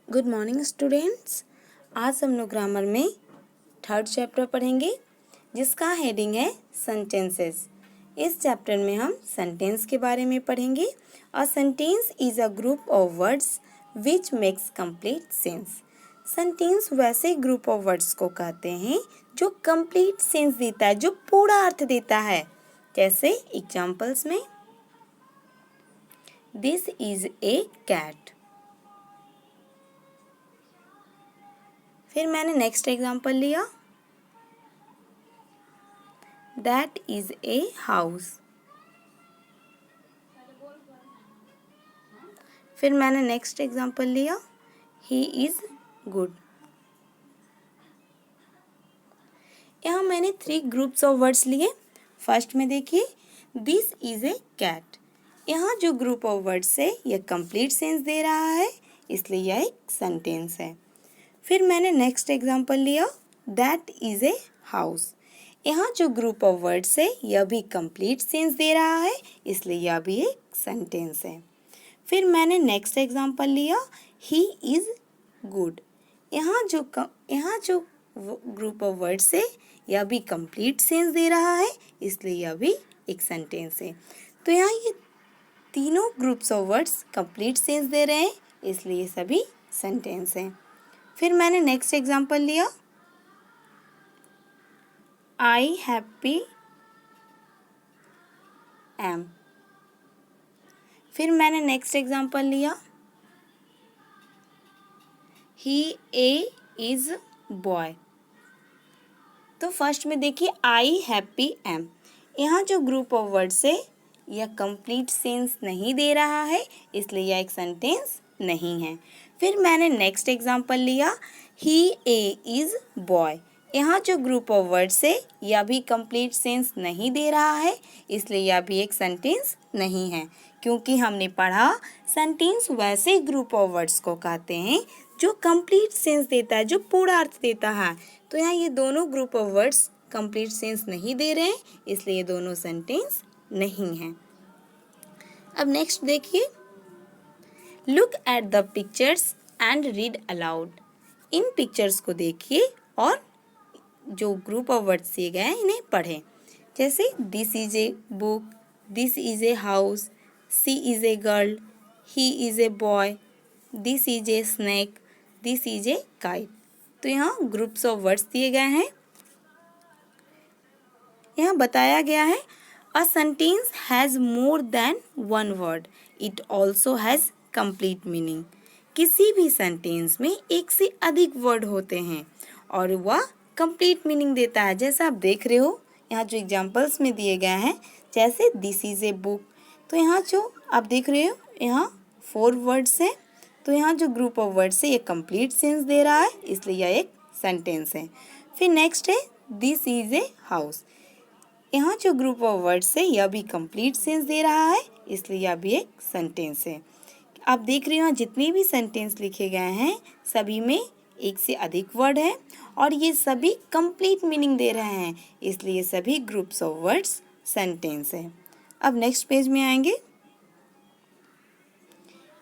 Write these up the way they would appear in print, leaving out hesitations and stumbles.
Good morning students. आज हम लोग ग्रामर में थर्ड चैप्टर पढ़ेंगे जिसका हेडिंग है सेंटेंसेस। इस चैप्टर में हम सेंटेंस के बारे में पढ़ेंगे। A sentence is a group of words which makes complete sense. Sentence वैसे ग्रुप ऑफ वर्ड्स को कहते हैं जो कंप्लीट सेंस देता है, जो पूरा अर्थ देता है। जैसे एग्जाम्पल्स में दिस इज ए कैट। फिर मैंने नेक्स्ट एग्जाम्पल लिया दैट इज ए हाउस। फिर मैंने नेक्स्ट एग्जाम्पल लिया ही इज गुड। यहाँ मैंने 3 ग्रुप्स ऑफ वर्ड्स लिए। फर्स्ट में देखिए दिस इज ए कैट। यहाँ जो ग्रुप ऑफ वर्ड्स है यह कंप्लीट सेंस दे रहा है, इसलिए यह एक सेंटेंस है। फिर मैंने नेक्स्ट एग्जाम्पल लिया दैट इज ए हाउस। यहाँ जो ग्रुप ऑफ वर्ड्स है यह भी कंप्लीट सेंस दे रहा है, इसलिए यह भी एक सेंटेंस है। फिर मैंने नेक्स्ट एग्जाम्पल लिया ही इज गुड। यहाँ जो ग्रुप ऑफ वर्ड्स है यह भी कंप्लीट सेंस दे रहा है, इसलिए यह भी एक सेंटेंस है। तो यहाँ ये तीनों groups of words complete sense दे रहे हैं, इसलिए ये सभी सेंटेंस हैं। फिर मैंने नेक्स्ट एग्जाम्पल लिया आई हैप्पी एम। फिर मैंने नेक्स्ट एग्जाम्पल लिया ही ए इज बॉय। तो फर्स्ट में देखिए आई हैप्पी एम। यहाँ जो ग्रुप ऑफ वर्ड्स है यह कंप्लीट सेंस नहीं दे रहा है, इसलिए यह एक सेंटेंस नहीं है। फिर मैंने नेक्स्ट एग्जाम्पल लिया ही ए इज बॉय। यहाँ जो ग्रुप ऑफ वर्ड्स है यह भी कंप्लीट सेंस नहीं दे रहा है, इसलिए यह भी एक सेंटेंस नहीं है। क्योंकि हमने पढ़ा सेंटेंस वैसे ग्रुप ऑफ वर्ड्स को कहते हैं जो कंप्लीट सेंस देता है, जो पूरा अर्थ देता है। तो यहाँ ये दोनों group of words complete sense नहीं दे रहे हैं, इसलिए ये दोनों सेंटेंस नहीं हैं। अब नेक्स्ट देखिए look at the pictures and read aloud. In pictures को देखिए और जो ग्रुप ऑफ वर्ड्स दिए गए हैं इन्हें पढ़ें। जैसे this is a book, this is a house, she is a girl, he is a boy, this is a snack, this is a kite. तो यहाँ ग्रुप्स ऑफ वर्ड्स दिए गए हैं। यहाँ बताया गया है a sentence has more than one word, it also has complete meaning. किसी भी सेंटेंस में एक से अधिक वर्ड होते हैं और वह कंप्लीट मीनिंग देता है। जैसा आप देख रहे हो यहाँ जो एग्जाम्पल्स में दिए गए हैं, जैसे दिस इज ए बुक। तो यहाँ जो आप देख रहे हो यहाँ 4 वर्ड्स हैं। तो यहाँ जो ग्रुप ऑफ वर्ड्स है ये कंप्लीट सेंस दे रहा है, इसलिए यह एक सेंटेंस है। फिर नेक्स्ट है दिस इज ए हाउस। यहाँ जो ग्रुप ऑफ वर्ड्स है यह भी कंप्लीट सेंस दे रहा है, इसलिए यह भी एक सेंटेंस है। आप देख रहे हो जितने भी सेंटेंस लिखे गए हैं सभी में एक से अधिक वर्ड है और ये सभी कंप्लीट मीनिंग दे रहे हैं, इसलिए सभी ग्रुप्स ऑफ वर्ड्स सेंटेंस है। अब नेक्स्ट पेज में आएंगे।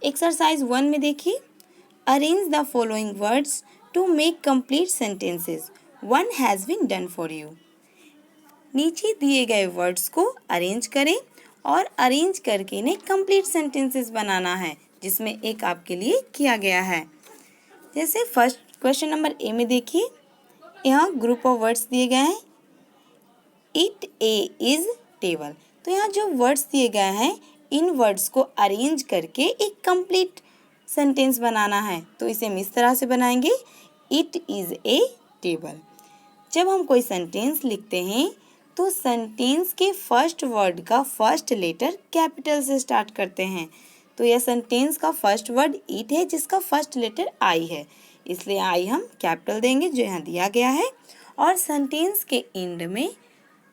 एक्सरसाइज 1 में देखिए arrange the following words to make complete sentences, one has been done for you. नीचे दिए गए वर्ड्स को अरेंज करें और अरेंज करके इन्हें कंप्लीट सेंटेंसेस बनाना है, जिसमें एक आपके लिए किया गया है। जैसे फर्स्ट क्वेश्चन नंबर ए में देखिए यहाँ ग्रुप ऑफ वर्ड्स दिए गए हैं इट ए इज टेबल। तो यहाँ जो वर्ड्स दिए गए हैं इन वर्ड्स को अरेंज करके एक कंप्लीट सेंटेंस बनाना है। तो इसे हम इस तरह से बनाएंगे इट इज़ ए टेबल। जब हम कोई सेंटेंस लिखते हैं तो सेंटेंस के फर्स्ट वर्ड का फर्स्ट लेटर कैपिटल से स्टार्ट करते हैं। तो यह सेंटेंस का फर्स्ट वर्ड इट है जिसका फर्स्ट लेटर आई है, इसलिए आई हम कैपिटल देंगे जो यहाँ दिया गया है। और सेंटेंस के एंड में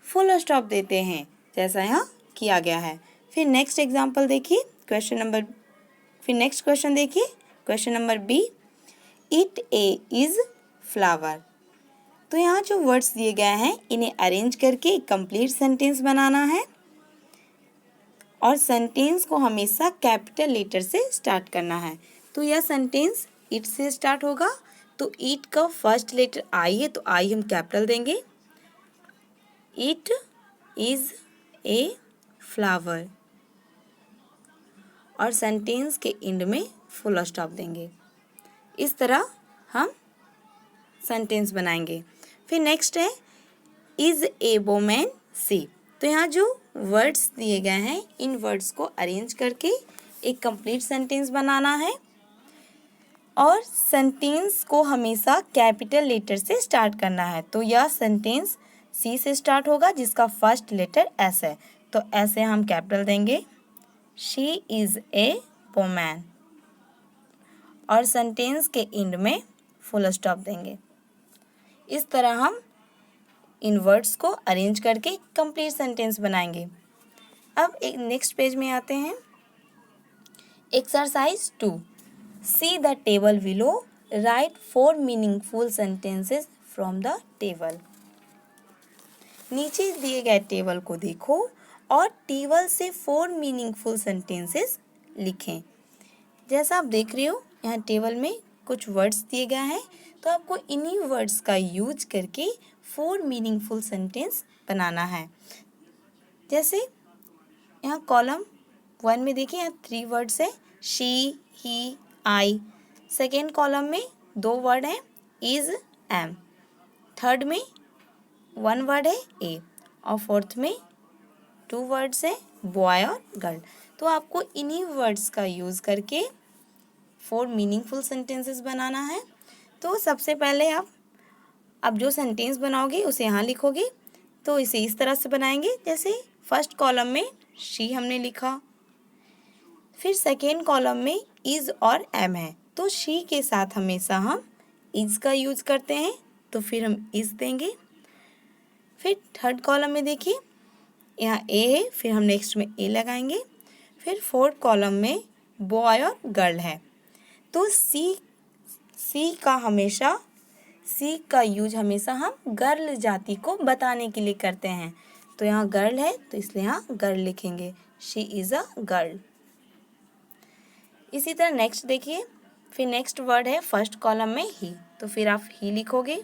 फुल स्टॉप देते हैं जैसा यहाँ किया गया है। फिर नेक्स्ट एग्जाम्पल देखिए नेक्स्ट क्वेश्चन देखिए question number B it A is flower. तो यहाँ जो वर्ड्स दिए गए हैं इन्हें अरेंज करके एक कंप्लीट सेंटेंस बनाना है और सेंटेंस को हमेशा कैपिटल लेटर से स्टार्ट करना है। तो यह सेंटेंस इट से स्टार्ट होगा, तो इट का फर्स्ट लेटर आई है तो आई हम कैपिटल देंगे। इट इज ए फ्लावर, और सेंटेंस के एंड में फुल स्टॉप देंगे। इस तरह हम सेंटेंस बनाएंगे। फिर नेक्स्ट है इज ए वोमैन सी। तो यहाँ जो वर्ड्स दिए गए हैं इन वर्ड्स को अरेंज करके एक कंप्लीट सेंटेंस बनाना है, और सेंटेंस को हमेशा कैपिटल लेटर से स्टार्ट करना है। तो यह सेंटेंस सी से स्टार्ट होगा जिसका फर्स्ट लेटर एस है, तो ऐसे हम कैपिटल देंगे, शी इज़ ए वोमैन, और सेंटेंस के एंड में फुल स्टॉप देंगे। इस तरह हम इन वर्ड्स को अरेंज करके कंप्लीट सेंटेंस बनाएंगे। अब एक नेक्स्ट पेज में आते हैं। Exercise 2, see the table below, right 4 meaningful sentences from the table. नीचे दिए गए टेबल को देखो और टेबल से 4 मीनिंगफुल सेंटेंसेस लिखें। जैसा आप देख रहे हो यहाँ टेबल में कुछ वर्ड्स दिए गए हैं, तो आपको इन्हीं वर्ड्स का यूज करके 4 मीनिंगफुल सेंटेंस बनाना है। जैसे यहाँ कॉलम 1 में देखिए यहाँ 3 वर्ड्स है, she, he, I. Second column में 2 वर्ड हैं, इज, एम। थर्ड में 1 वर्ड है, ए, और फोर्थ में 2 वर्ड्स हैं, बॉय और गर्ल। तो आपको इन्हीं वर्ड्स का यूज़ करके 4 मीनिंगफुल सेंटेंसेस बनाना है। तो सबसे पहले आप जो सेंटेंस बनाओगे उसे यहाँ लिखोगे। तो इसे इस तरह से बनाएंगे, जैसे फर्स्ट कॉलम में शी हमने लिखा, फिर सेकेंड कॉलम में इज़ और एम है, तो शी के साथ हमेशा हम इज़ का यूज़ करते हैं, तो फिर हम इज़ देंगे। फिर थर्ड कॉलम में देखिए यहाँ ए है, फिर हम नेक्स्ट में ए लगाएंगे। फिर फोर्थ कॉलम में बॉय और गर्ल है, तो सी का यूज हमेशा हम गर्ल जाति को बताने के लिए करते हैं। तो यहाँ गर्ल है तो इसलिए यहाँ गर्ल लिखेंगे, शी इज़ अ गर्ल। इसी तरह नेक्स्ट देखिए, फिर नेक्स्ट वर्ड है फर्स्ट कॉलम में ही, तो फिर आप ही लिखोगे।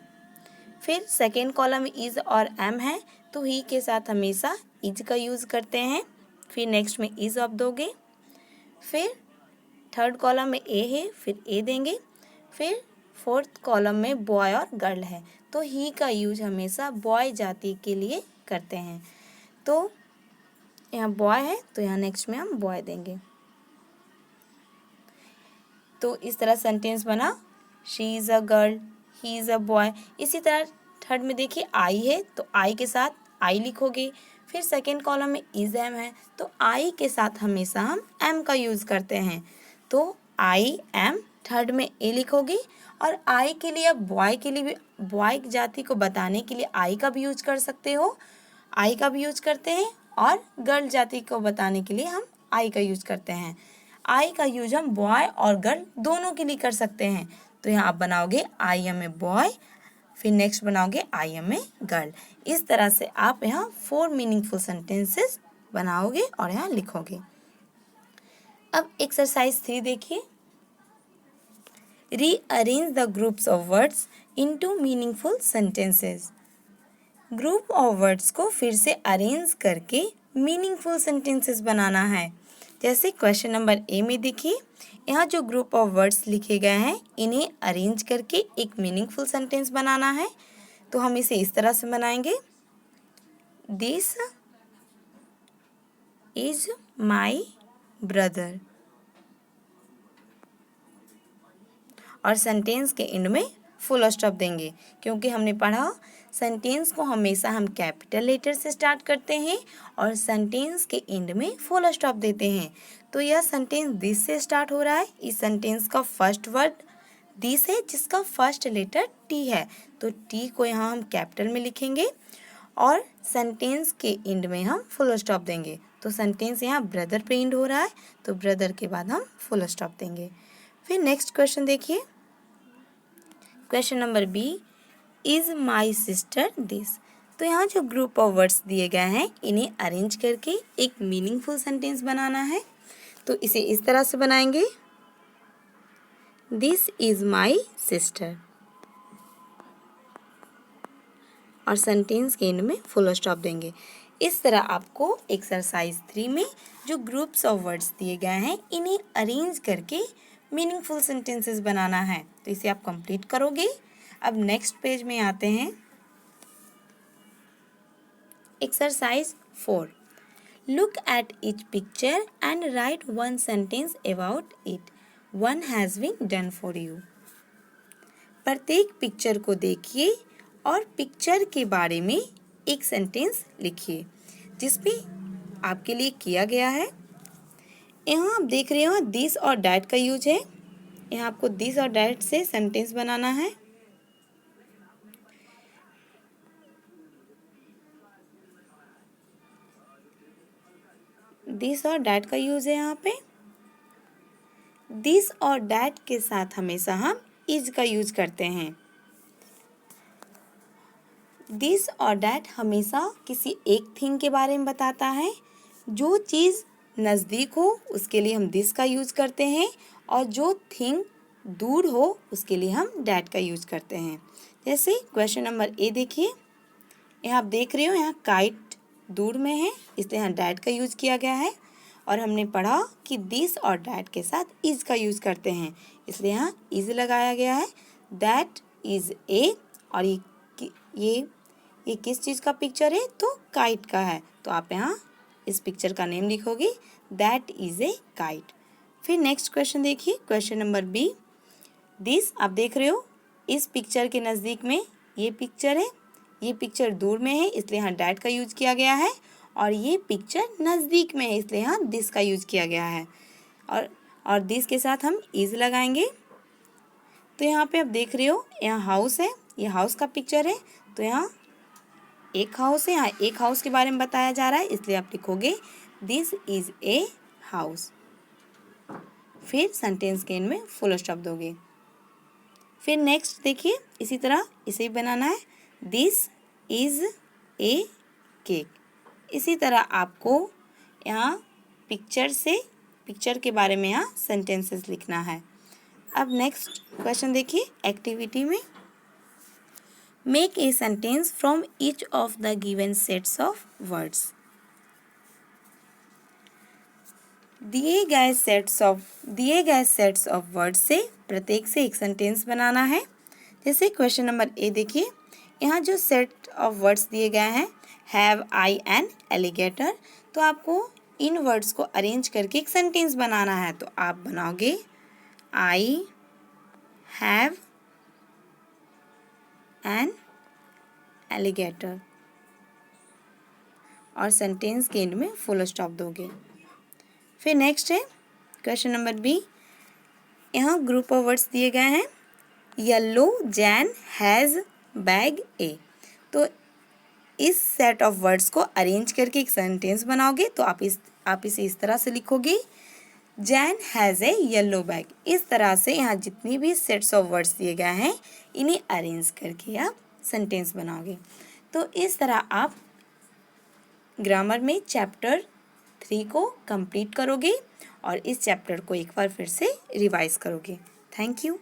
फिर सेकेंड कॉलम में इज़ और एम है, तो ही के साथ हमेशा इज का यूज़ करते हैं, फिर नेक्स्ट में इज़ आप दोगे। फिर थर्ड कॉलम में ए है, फिर ए देंगे। फिर फोर्थ कॉलम में बॉय और गर्ल है, तो ही का यूज हमेशा बॉय जाति के लिए करते हैं। तो यहाँ बॉय है तो यहाँ नेक्स्ट में हम बॉय देंगे। तो इस तरह सेंटेंस बना, she is a girl, he is a boy. इसी तरह थर्ड में देखिए आई है, तो आई के साथ आई लिखोगे। फिर सेकेंड कॉलम में इज़ एम है, तो आई के साथ हमेशा हम एम का यूज़ करते हैं, तो आई एम। थर्ड में ए लिखोगे, और आई के लिए आप बॉय के लिए भी, बॉय जाति को बताने के लिए आई का भी यूज कर सकते हो, आई का भी यूज करते हैं, और गर्ल जाति को बताने के लिए हम आई का यूज करते हैं। आई का यूज हम बॉय और गर्ल दोनों के लिए कर सकते हैं। तो यहाँ आप बनाओगे आई एम ए बॉय, फिर नेक्स्ट बनाओगे आई एम ए गर्ल। इस तरह से आप यहाँ 4 मीनिंगफुल सेंटेंसेस बनाओगे और यहाँ लिखोगे। अब एक्सरसाइज 3 देखिए, rearrange the groups of words into meaningful sentences. Group of words को फिर से अरेंज करके मीनिंगफुल सेंटेंसेस बनाना है। जैसे क्वेश्चन नंबर ए में देखिए, यहाँ जो ग्रुप ऑफ वर्ड्स लिखे गए हैं इन्हें अरेंज करके एक मीनिंगफुल सेंटेंस बनाना है। तो हम इसे इस तरह से बनाएंगे, दिस इज माई ब्रदर, और सेंटेंस के एंड में फुल स्टॉप देंगे, क्योंकि हमने पढ़ा सेंटेंस को हमेशा हम कैपिटल लेटर से स्टार्ट करते हैं और सेंटेंस के एंड में फुल स्टॉप देते हैं। तो यह सेंटेंस दिस से स्टार्ट हो रहा है। इस सेंटेंस का फर्स्ट वर्ड दिस है जिसका फर्स्ट लेटर टी है, तो टी को यहाँ हम कैपिटल में लिखेंगे और सेंटेंस के एंड में हम फुल स्टॉप देंगे। तो सेंटेंस यहाँ ब्रदर पे एंड हो रहा है, तो ब्रदर के बाद हम फुल स्टॉप देंगे। फिर नेक्स्ट क्वेश्चन देखिए, question number B, is my sister this. तो यहाँ जो ग्रुप ऑफ वर्ड्स दिए गए हैं इन्हें अरेंज करके एक मीनिंगफुल सेंटेंस बनाना है। तो इसे इस तरह से बनाएंगे, दिस इज़ माई सिस्टर। और सेंटेंस के एंड में फुल स्टॉप देंगे। इस तरह आपको एक्सरसाइज 3 में जो ग्रुप्स ऑफ वर्ड्स दिए गए हैं इन्हें अरेंज करके मीनिंगफुल सेंटेंसेस बनाना है। तो इसे आप कंप्लीट करोगे। अब नेक्स्ट पेज में आते हैं। Exercise 4, look at each picture and write one sentence about it, one has been done for you. प्रत्येक पिक्चर को देखिए और पिक्चर के बारे में एक सेंटेंस लिखिए जिसमें आपके लिए किया गया है। यहाँ आप देख रहे हो दिस और डैट का यूज है। यहाँ आपको दिस और डैट से सेंटेंस बनाना है। दिस और डैट का यूज है यहाँ पे। दिस और डैट के साथ हमेशा हम इज का यूज करते हैं। दिस और डैट हमेशा किसी एक थिंग के बारे में बताता है। जो चीज़ नज़दीक हो उसके लिए हम दिस का यूज़ करते हैं और जो थिंग दूर हो उसके लिए हम डैट का यूज़ करते हैं। जैसे क्वेश्चन नंबर ए देखिए, यहाँ आप देख रहे हो यहाँ काइट दूर में है इसलिए यहाँ डैट का यूज़ किया गया है। और हमने पढ़ा कि दिस और डैट के साथ इज़ का यूज़ करते हैं इसलिए यहाँ इज़ लगाया गया है। दैट इज़ ए और ये किस चीज़ का पिक्चर है तो काइट का है। तो आप यहाँ इस पिक्चर का नेम लिखोगे दैट इज़ ए काइट। फिर नेक्स्ट क्वेश्चन देखिए, क्वेश्चन नंबर बी। दिस आप देख रहे हो इस पिक्चर के नज़दीक में ये पिक्चर है, ये पिक्चर दूर में है इसलिए यहाँ डैट का यूज़ किया गया है। और ये पिक्चर नज़दीक में है इसलिए यहाँ दिस का यूज़ किया गया है। और दिस के साथ हम इज़ लगाएंगे। तो यहाँ पे आप देख रहे हो यहाँ हाउस है, ये हाउस का पिक्चर है तो यहाँ एक हाउस है, यहाँ एक हाउस के बारे में बताया जा रहा है इसलिए आप लिखोगे दिस इज़ ए हाउस। फिर सेंटेंस के एंड में फुल स्टॉप दोगे। फिर नेक्स्ट देखिए इसी तरह इसे भी बनाना है, दिस इज़ ए केक। इसी तरह आपको यहाँ पिक्चर के बारे में यहाँ सेंटेंसेस लिखना है। अब नेक्स्ट क्वेश्चन देखिए, एक्टिविटी में make a sentence from each of the given sets of words. दिए गए सेट्स ऑफ वर्ड्स से प्रत्येक से एक सेंटेंस बनाना है। जैसे क्वेश्चन नंबर ए देखिए, यहाँ जो सेट ऑफ वर्ड्स दिए गए हैं हैव, आई एंड एलिगेटर, तो आपको इन वर्ड्स को अरेंज करके एक सेंटेंस बनाना है। तो आप बनाओगे आई हैव एन एलिगेटर और सेंटेंस के एंड में फुल स्टॉप दोगे। फिर नेक्स्ट है क्वेश्चन नंबर बी, यहाँ ग्रुप ऑफ वर्ड्स दिए गए हैं येलो जैन हैज़ बैग ए, तो इस सेट ऑफ वर्ड्स को अरेंज करके एक सेंटेंस बनाओगे। तो आप इसे इस तरह से लिखोगे Jain has a yellow bag. इस तरह से यहाँ जितनी भी सेट्स ऑफ वर्ड्स दिए गए हैं इन्हें अरेंज करके आप सेंटेंस बनाओगे। तो इस तरह आप ग्रामर में चैप्टर 3 को कंप्लीट करोगे और इस चैप्टर को एक बार फिर से रिवाइज करोगे। Thank you.